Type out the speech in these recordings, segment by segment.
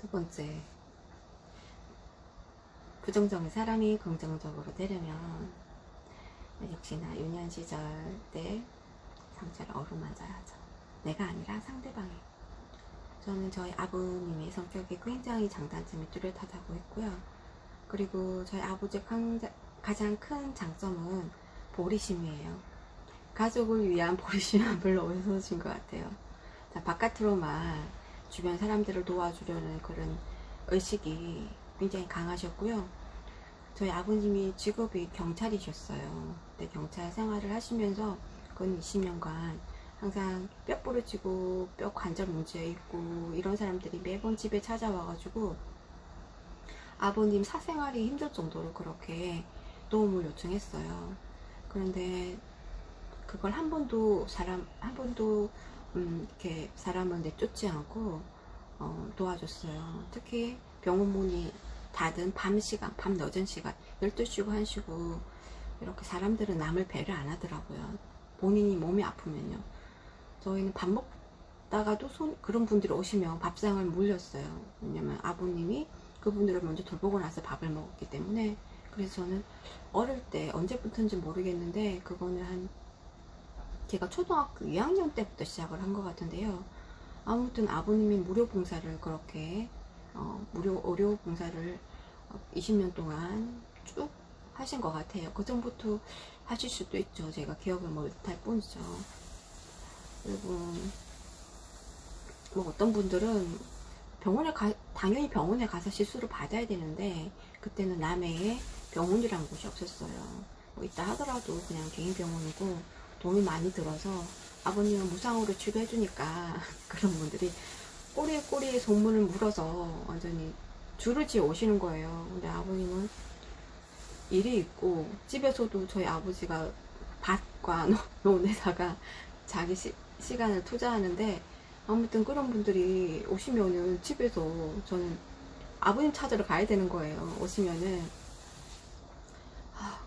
두 번째, 부정적인 사람이 긍정적으로 되려면 역시나 유년 시절 때 상처를 어루만져야죠. 내가 아니라 상대방이. 저는 저희 아버님의 성격이 굉장히 장단점이 뚜렷하다고 했고요. 그리고 저희 아버지의 가장 큰 장점은 보리심이에요. 가족을 위한 보리심은 별로 없으신 것 같아요. 자, 바깥으로만 주변 사람들을 도와주려는 그런 의식이 굉장히 강하셨고요. 저희 아버님이 직업이 경찰이셨어요. 근데 경찰 생활을 하시면서 근 20년간 항상 뼈 부러지고 뼈 관절 문제 있고 이런 사람들이 매번 집에 찾아와가지고 아버님 사생활이 힘들 정도로 그렇게 도움을 요청했어요. 그런데 그걸 한 번도 이렇게 사람을 내쫓지 않고 도와줬어요. 특히 병원 문이 닫은 밤 늦은 시간 12시고 1시고 이렇게 사람들은 남을 배려 안 하더라고요. 본인이 몸이 아프면요. 저희는 밥 먹다가도 그런 분들이 오시면 밥상을 물렸어요. 왜냐면 아버님이 그분들을 먼저 돌보고 나서 밥을 먹었기 때문에. 그래서 저는 어릴 때 언제부터인지 모르겠는데 그거는 제가 초등학교 2학년 때부터 시작을 한 것 같은데요. 아무튼 아버님이 무료 봉사를 그렇게 무료 의료 봉사를 20년 동안 쭉 하신 것 같아요. 그 전부터 하실 수도 있죠. 제가 기억을 못할 뿐이죠. 그리고 뭐 어떤 분들은 당연히 병원에 가서 시술을 받아야 되는데 그때는 남해에 병원이란 곳이 없었어요. 뭐 있다 하더라도 그냥 개인 병원이고 돈이 많이 들어서 아버님은 무상으로 치료해주니까 그런 분들이 꼬리에 손문을 물어서 완전히 줄을 지어 오시는 거예요. 근데 아버님은 일이 있고 집에서도 저희 아버지가 밭과 논에다가 자기 시간을 투자하는데 아무튼 그런 분들이 오시면은 집에서 저는 아버님 찾으러 가야 되는 거예요. 오시면은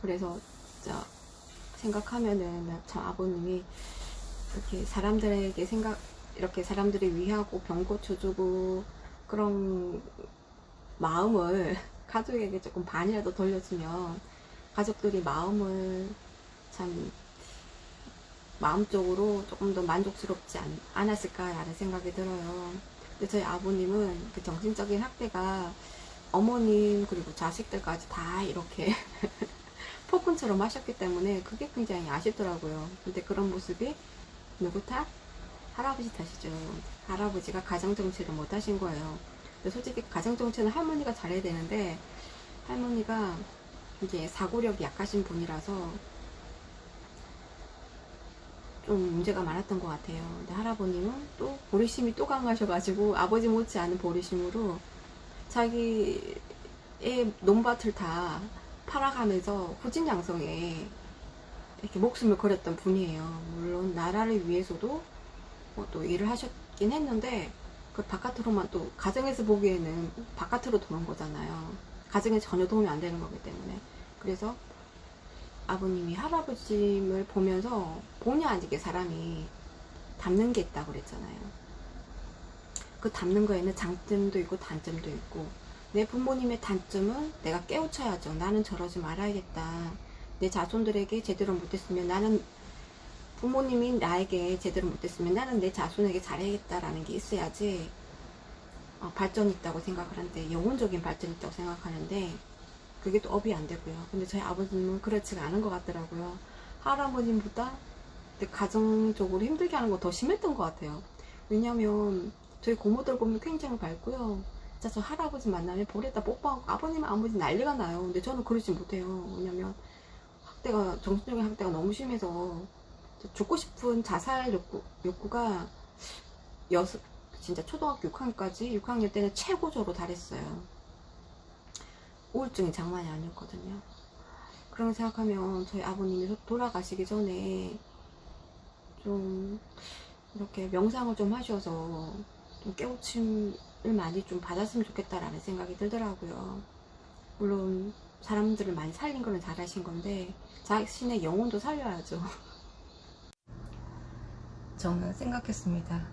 그래서 진짜 생각하면은 참 아버님이 이렇게 사람들에게 이렇게 사람들을 위하고 병 고쳐주고 그런 마음을 가족에게 조금 반이라도 돌려주면 가족들이 마음을 참 마음적으로 조금 더 만족스럽지 않았을까라는 생각이 들어요. 근데 저희 아버님은 그 정신적인 학대가 어머님 그리고 자식들까지 다 이렇게 폭군처럼 하셨기 때문에 그게 굉장히 아쉽더라고요. 근데 그런 모습이 누구 탓? 할아버지 탓이죠. 할아버지가 가정정치를 못 하신 거예요. 근데 솔직히 가정정치는 할머니가 잘해야 되는데 할머니가 이제 사고력이 약하신 분이라서 좀 문제가 많았던 것 같아요. 근데 할아버님은 또 보리심이 또 강하셔가지고 아버지 못지않은 보리심으로 자기의 논밭을 다 팔아가면서 후진양성에 이렇게 목숨을 걸었던 분이에요. 물론 나라를 위해서도 또 일을 하셨긴 했는데 그 바깥으로만 또 가정에서 보기에는 바깥으로 도는 거잖아요. 가정에 전혀 도움이 안 되는 거기 때문에. 그래서 아버님이 할아버님을 보면서 본의 아니게 사람이 닮는 게 있다고 그랬잖아요. 그 닮는 거에는 장점도 있고 단점도 있고 내 부모님의 단점은 내가 깨우쳐야죠. 나는 저러지 말아야겠다. 내 자손들에게 제대로 못했으면 나는 부모님이 나에게 제대로 못했으면 나는 내 자손에게 잘해야겠다라는 게 있어야지 발전이 있다고 생각을 하는데 영혼적인 발전이 있다고 생각하는데 그게 또 업이 안 되고요. 근데 저희 아버님은 그렇지가 않은 것 같더라고요. 할아버님보다 가정적으로 힘들게 하는 거 더 심했던 것 같아요. 왜냐면 저희 고모들 보면 굉장히 밝고요. 진짜 저 할아버지 만나면 볼에다 뽀뽀하고 아버지 난리가 나요. 근데 저는 그러지 못해요. 왜냐면 정신적인 학대가 너무 심해서 죽고 싶은 자살 욕구가 진짜 초등학교 6학년까지 6학년 때는 최고조로 달했어요. 우울증이 장난이 아니었거든요. 그런 거 생각하면 저희 아버님이 돌아가시기 전에 좀 이렇게 명상을 좀 하셔서 좀 깨우침을 많이 좀 받았으면 좋겠다라는 생각이 들더라고요. 물론 사람들을 많이 살린 거는 잘하신 건데 자신의 영혼도 살려야죠. 저는 생각했습니다.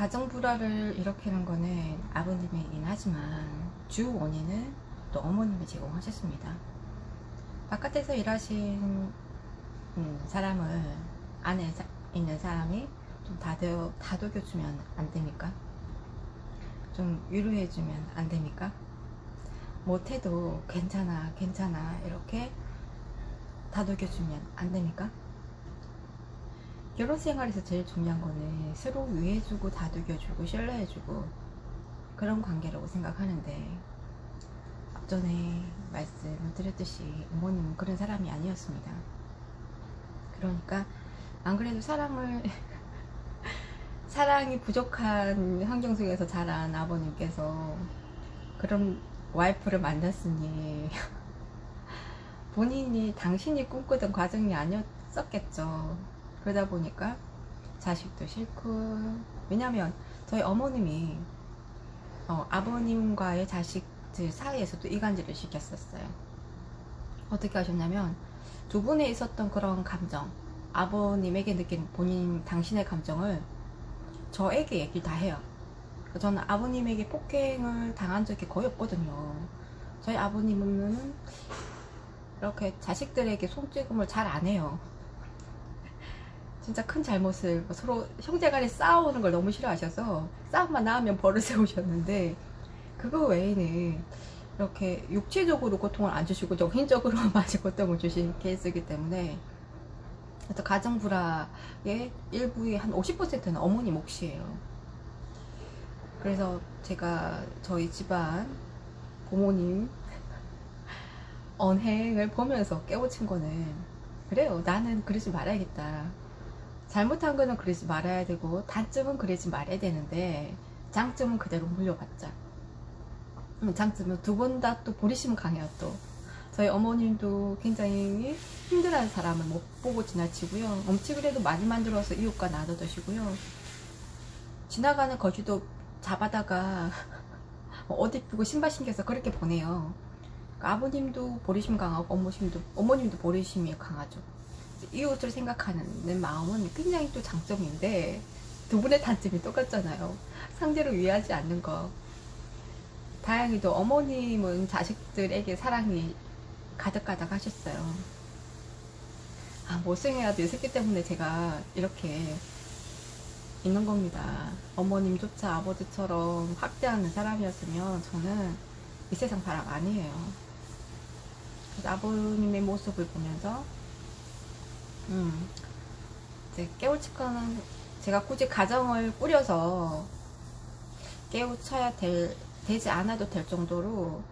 가정 불화를 일으키는 거는 아버님이긴 하지만 주 원인은 또 어머님이 제공하셨습니다. 바깥에서 일하신 사람을 안에 있는 사람이 좀 다독여주면 안 됩니까? 좀 위로해주면 안 됩니까? 못해도 괜찮아 괜찮아 이렇게 다독여주면 안 됩니까? 결혼 생활에서 제일 중요한 거는 서로 위해주고 다독여주고 신뢰해주고 그런 관계라고 생각하는데, 앞전에 말씀을 드렸듯이 어머님은 그런 사람이 아니었습니다. 그러니까 안 그래도 사랑이 부족한 환경 속에서 자란 아버님께서 그런 와이프를 만났으니 본인이 당신이 꿈꾸던 과정이 아니었었겠죠. 그러다 보니까 자식도 싫고, 왜냐면 저희 어머님이 아버님과의 자식들 사이에서도 이간질을 시켰었어요. 어떻게 하셨냐면 두 분에 있었던 그런 감정, 아버님에게 느낀 당신의 감정을 저에게 얘기를 다 해요. 저는 아버님에게 폭행을 당한 적이 거의 없거든요. 저희 아버님은 이렇게 자식들에게 손찌검을 잘 안 해요. 진짜 큰 잘못을, 서로 형제간에 싸우는 걸 너무 싫어하셔서 싸움만 나오면 벌을 세우셨는데, 그거 외에는 이렇게 육체적으로 고통을 안 주시고 정신적으로 많이 고통을 주신 케이스이기 때문에, 또 가정 불화의 일부의 한 50%는 어머니 몫이에요. 그래서 제가 저희 집안 부모님 언행을 보면서 깨우친 거는, 그래요, 나는 그러지 말아야겠다. 잘못한 거는 그러지 말아야 되고 단점은 그러지 말아야 되는데 장점은 그대로 물려받자. 장점은 두 분 다 또 보리심은 강해요. 또 저희 어머님도 굉장히 힘들어하는 사람을 못 보고 지나치고요. 엄치그래도 많이 만들어서 이웃과 나눠 드시고요. 지나가는 거지도 잡아다가 어디 피고 신발 신겨서 그렇게 보내요. 그러니까 아버님도 보리심 강하고 어머님도 보리심이 강하죠. 이웃을 생각하는 마음은 굉장히 또 장점인데, 두 분의 단점이 똑같잖아요. 상대를 위하지 않는 거. 다행히도 어머님은 자식들에게 사랑이 가득가득 하셨어요. 못생겨도 이 새끼 때문에 제가 이렇게 있는 겁니다. 어머님조차 아버지처럼 학대하는 사람이었으면 저는 이 세상 사람 아니에요. 그래서 아버님의 모습을 보면서 이제 깨우칠 거는, 제가 굳이 가정을 꾸려서 깨우쳐야 되지 않아도 될 정도로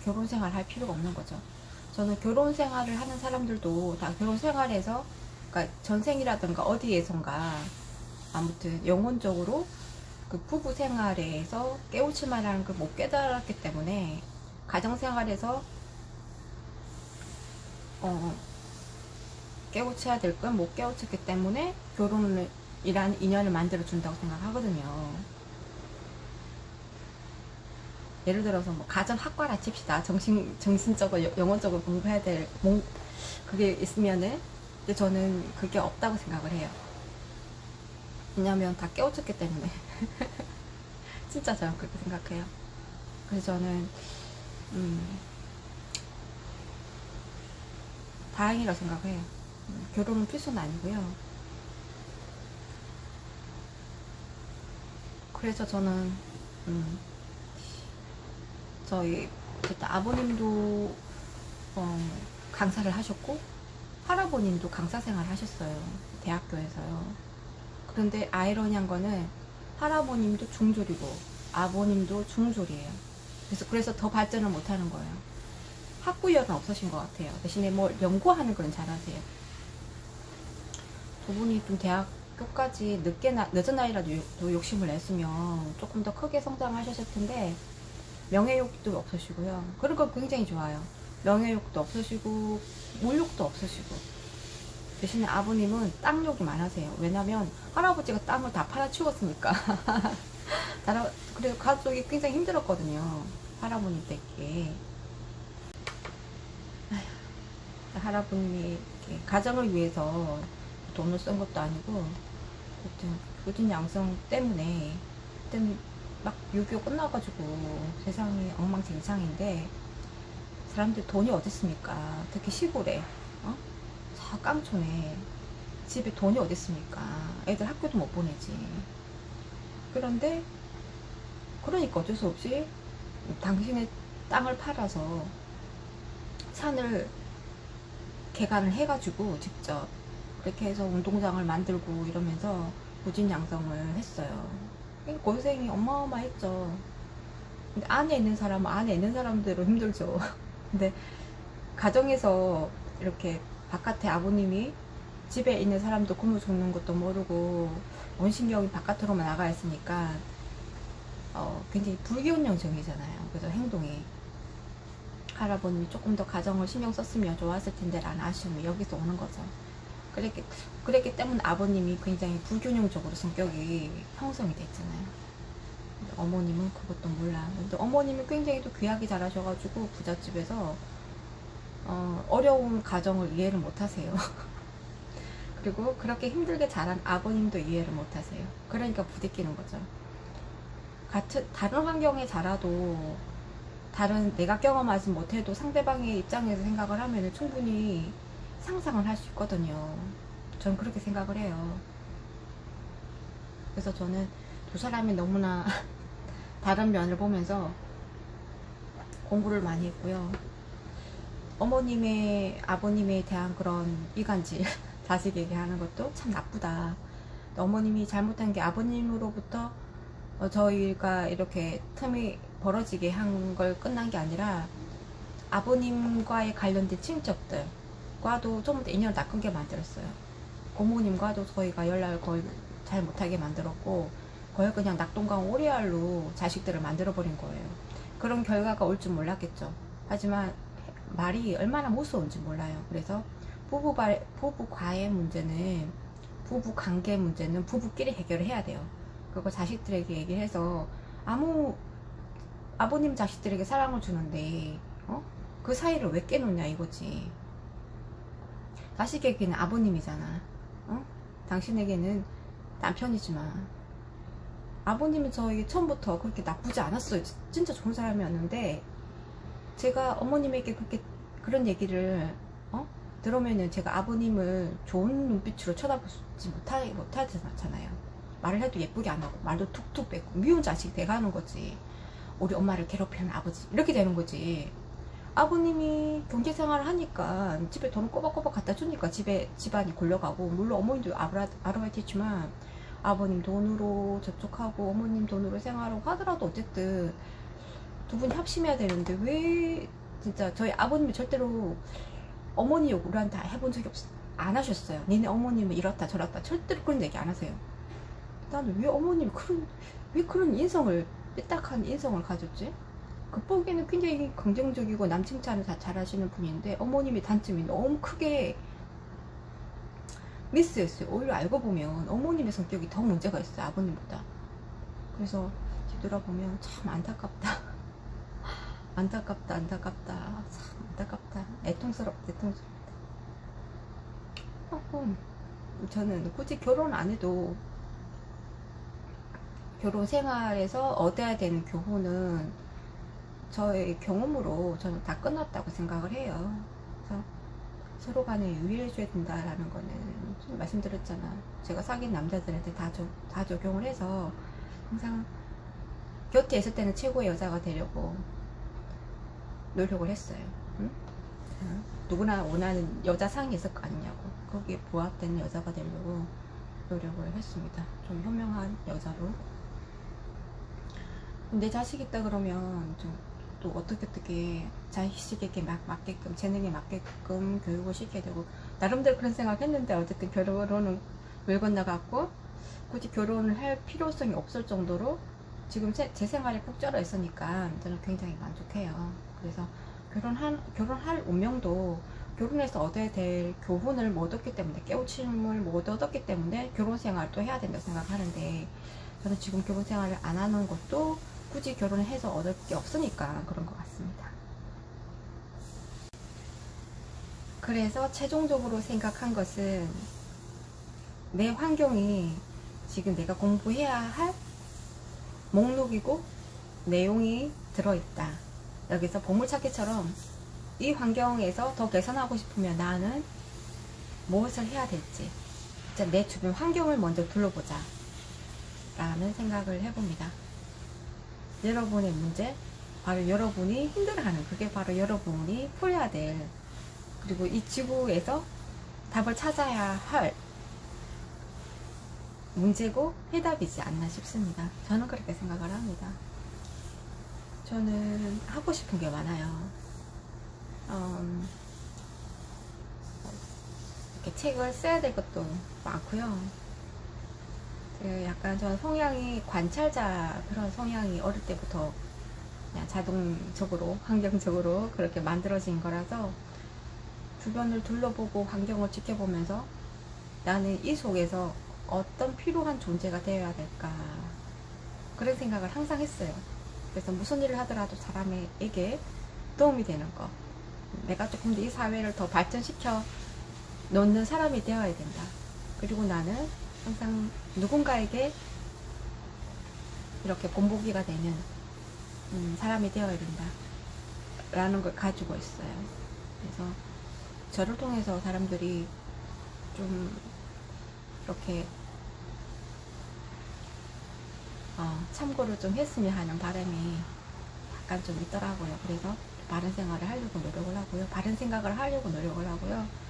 결혼 생활을 할 필요가 없는 거죠. 저는 결혼 생활을 하는 사람들도 다 결혼 생활에서, 그러니까 전생이라든가 어디에선가 아무튼 영혼적으로 그 부부 생활에서 깨우칠 만한 걸 못 깨달았기 때문에, 가정 생활에서 깨우쳐야 될 건 못 깨우쳤기 때문에 결혼이라는 인연을 만들어 준다고 생각하거든요. 예를 들어서 뭐 가정학과라 칩시다. 정신적으로 영혼적으로 공부해야 될 그게 있으면은, 근데 저는 그게 없다고 생각을 해요. 왜냐면 다 깨우쳤기 때문에. 진짜 저는 그렇게 생각해요. 그래서 저는 다행이라고 생각해요. 결혼은 필수는 아니고요. 그래서 저는 저희 일단 아버님도 강사를 하셨고 할아버님도 강사 생활을 하셨어요. 대학교에서요. 그런데 아이러니한 거는 할아버님도 중졸이고 아버님도 중졸이에요. 그래서 더 발전을 못하는 거예요. 학구열은 없으신 것 같아요. 대신에 뭘 연구하는 건 잘하세요. 두 분이 좀 대학교까지 늦은 나이라도 욕심을 냈으면 조금 더 크게 성장하셨을 텐데, 명예욕도 없으시고요. 그런 거 굉장히 좋아요. 명예욕도 없으시고 물욕도 없으시고. 대신에 아버님은 땅욕이 많으세요. 왜냐면 할아버지가 땅을 다 팔아치웠으니까. 그래서 가족이 굉장히 힘들었거든요. 할아버님 댁에. 할아버님이 가정을 위해서 돈을 쓴 것도 아니고, 아무튼 무진 양성 때문에 그때는 막 6.25 끝나가지고 세상이 엉망진창인데 사람들 돈이 어딨습니까? 특히 시골에 깡촌에 집에 돈이 어딨습니까? 애들 학교도 못 보내지. 그런데 그러니까 어쩔 수 없이 당신의 땅을 팔아서 산을 개간을 해가지고 직접 그렇게 해서 운동장을 만들고 이러면서 무진양성을 했어요. 고생이 어마어마했죠. 근데 안에 있는 사람은 안에 있는 사람대로 힘들죠. 근데 가정에서 이렇게 바깥에 아버님이 집에 있는 사람도 굶어 죽는 것도 모르고 원신경이 바깥으로만 나가 있으니까 굉장히 불기운영적이잖아요. 그래서 행동이 할아버님이 조금 더 가정을 신경 썼으면 좋았을 텐데 라는 아쉬움이 여기서 오는 거죠. 그랬기 때문에 아버님이 굉장히 불균형적으로 성격이 형성이 됐잖아요. 근데 어머님은 그것도 몰라. 근데 어머님은 굉장히 또 귀하게 자라셔가지고 부잣집에서 어려운 가정을 이해를 못 하세요. 그리고 그렇게 힘들게 자란 아버님도 이해를 못 하세요. 그러니까 부딪히는 거죠. 다른 환경에 자라도 내가 경험하지 못해도 상대방의 입장에서 생각을 하면 충분히 상상을 할 수 있거든요. 저는 그렇게 생각을 해요. 그래서 저는 두 사람이 너무나 다른 면을 보면서 공부를 많이 했고요. 아버님에 대한 그런 이간질 자식에게 하는 것도 참 나쁘다. 어머님이 잘못한 게 아버님으로부터 저희가 이렇게 틈이 벌어지게 한 걸 끝난 게 아니라 아버님과의 관련된 친척들과도 좀 더 인연을 낚은 만들었어요. 고모님과도 저희가 연락을 거의 잘 못하게 만들었고 거의 그냥 낙동강 오리알로 자식들을 만들어 버린 거예요. 그런 결과가 올 줄 몰랐겠죠. 하지만 말이 얼마나 무서운지 몰라요. 그래서 부부과의 문제는, 부부 관계 문제는 부부끼리 해결을 해야 돼요. 그거 자식들에게 얘기를 해서 아버님 자식들에게 사랑을 주는데 그 사이를 왜 깨놓냐 이거지. 자식에게는 아버님이잖아. 당신에게는 남편이지만 아버님은 저에게 처음부터 그렇게 나쁘지 않았어요. 진짜 좋은 사람이었는데 제가 어머님에게 그런 얘기를 들으면은 제가 아버님을 좋은 눈빛으로 쳐다보지 못하잖아요. 말을 해도 예쁘게 안 하고 말도 툭툭 뱉고 미운 자식 돼가는 거지. 우리 엄마를 괴롭히는 아버지 이렇게 되는 거지. 아버님이 경제생활을 하니까 집에 돈 꼬박꼬박 갖다 주니까 집안이 굴러가고, 물론 어머님도 아르바이트 했지만 아버님 돈으로 저축하고 어머님 돈으로 생활하고 하더라도 어쨌든 두 분이 합심해야 되는데 왜 진짜 저희 아버님이 절대로 어머니 욕 우리한테 해본 적이 안 하셨어요. 니네 어머님은 이렇다 저렇다 절대로 그런 얘기 안 하세요. 나는 왜 어머님이 왜 그런 인성을, 삐딱한 인성을 가졌지? 겉보기에는 굉장히 긍정적이고 남 칭찬을 다 잘하시는 분인데 어머님의 단점이 너무 크게 미스였어요. 오히려 알고 보면 어머님의 성격이 더 문제가 있어요, 아버님보다. 그래서 뒤돌아보면 참 안타깝다. 안타깝다. 참 안타깝다. 애통스럽다. 저는 굳이 결혼 안 해도 결혼 생활에서 얻어야 되는 교훈은 저의 경험으로 저는 다 끝났다고 생각을 해요. 그래서 서로 간에 유의해줘야 된다라는 거는 좀 말씀드렸잖아. 제가 사귄 남자들한테 다 적용을 해서 항상 곁에 있을 때는 최고의 여자가 되려고 노력을 했어요. 응? 누구나 원하는 여자상이 있을 거 아니냐고. 거기에 부합되는 여자가 되려고 노력을 했습니다. 좀 현명한 여자로. 내 자식 있다 그러면 좀 또 어떻게 자식에게 맞게끔, 재능에 맞게끔 교육을 시켜야 되고, 나름대로 그런 생각을 했는데 어쨌든 결혼은 물 건너갔고 굳이 결혼을 할 필요성이 없을 정도로 지금 제 생활에 푹 쩔어 있으니까 저는 굉장히 만족해요. 그래서 결혼할 운명도 결혼해서 얻어야 될 교훈을 못 얻기 때문에, 깨우침을 못 얻었기 때문에 결혼 생활도 해야 된다고 생각하는데, 저는 지금 결혼 생활을 안 하는 것도 굳이 결혼을 해서 얻을 게 없으니까 그런 것 같습니다. 그래서 최종적으로 생각한 것은 내 환경이 지금 내가 공부해야 할 목록이고 내용이 들어있다. 여기서 보물찾기처럼 이 환경에서 더 개선하고 싶으면 나는 무엇을 해야 될지 내 주변 환경을 먼저 둘러보자 라는 생각을 해봅니다. 여러분의 문제, 바로 여러분이 힘들어하는, 그게 바로 여러분이 풀어야 될, 그리고 이 지구에서 답을 찾아야 할 문제고 해답이지 않나 싶습니다. 저는 그렇게 생각을 합니다. 저는 하고 싶은 게 많아요. 이렇게 책을 써야 될 것도 많고요. 약간 저는 성향이 관찰자, 그런 성향이 어릴 때부터 그냥 자동적으로, 환경적으로 그렇게 만들어진 거라서 주변을 둘러보고 환경을 지켜보면서 나는 이 속에서 어떤 필요한 존재가 되어야 될까, 그런 생각을 항상 했어요. 그래서 무슨 일을 하더라도 사람에게 도움이 되는 거, 내가 조금 더 이 사회를 더 발전시켜 놓는 사람이 되어야 된다. 그리고 나는 항상 누군가에게 이렇게 본보기가 되는 사람이 되어야 된다 라는 걸 가지고 있어요. 그래서 저를 통해서 사람들이 좀 이렇게 참고를 좀 했으면 하는 바람이 약간 좀 있더라고요. 그래서 바른 생활을 하려고 노력을 하고요. 바른 생각을 하려고 노력을 하고요.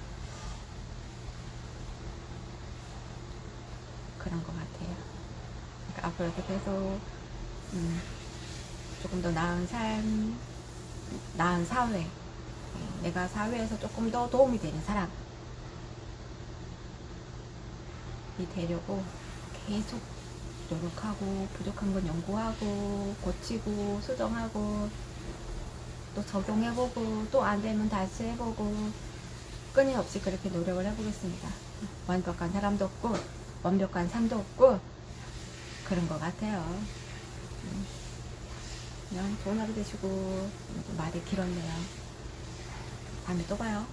그런 것 같아요. 그러니까 앞으로도 계속 조금 더 나은 삶, 나은 사회, 내가 사회에서 조금 더 도움이 되는 사람이 되려고 계속 노력하고, 부족한 건 연구하고, 고치고, 수정하고, 또 적용해보고, 또 안되면 다시 해보고, 끊임없이 그렇게 노력을 해보겠습니다. 완벽한 사람도 없고 완벽한 삶도 없고 그런 것 같아요. 그냥 좋은 하루 되시고, 말이 길었네요. 다음에 또 봐요.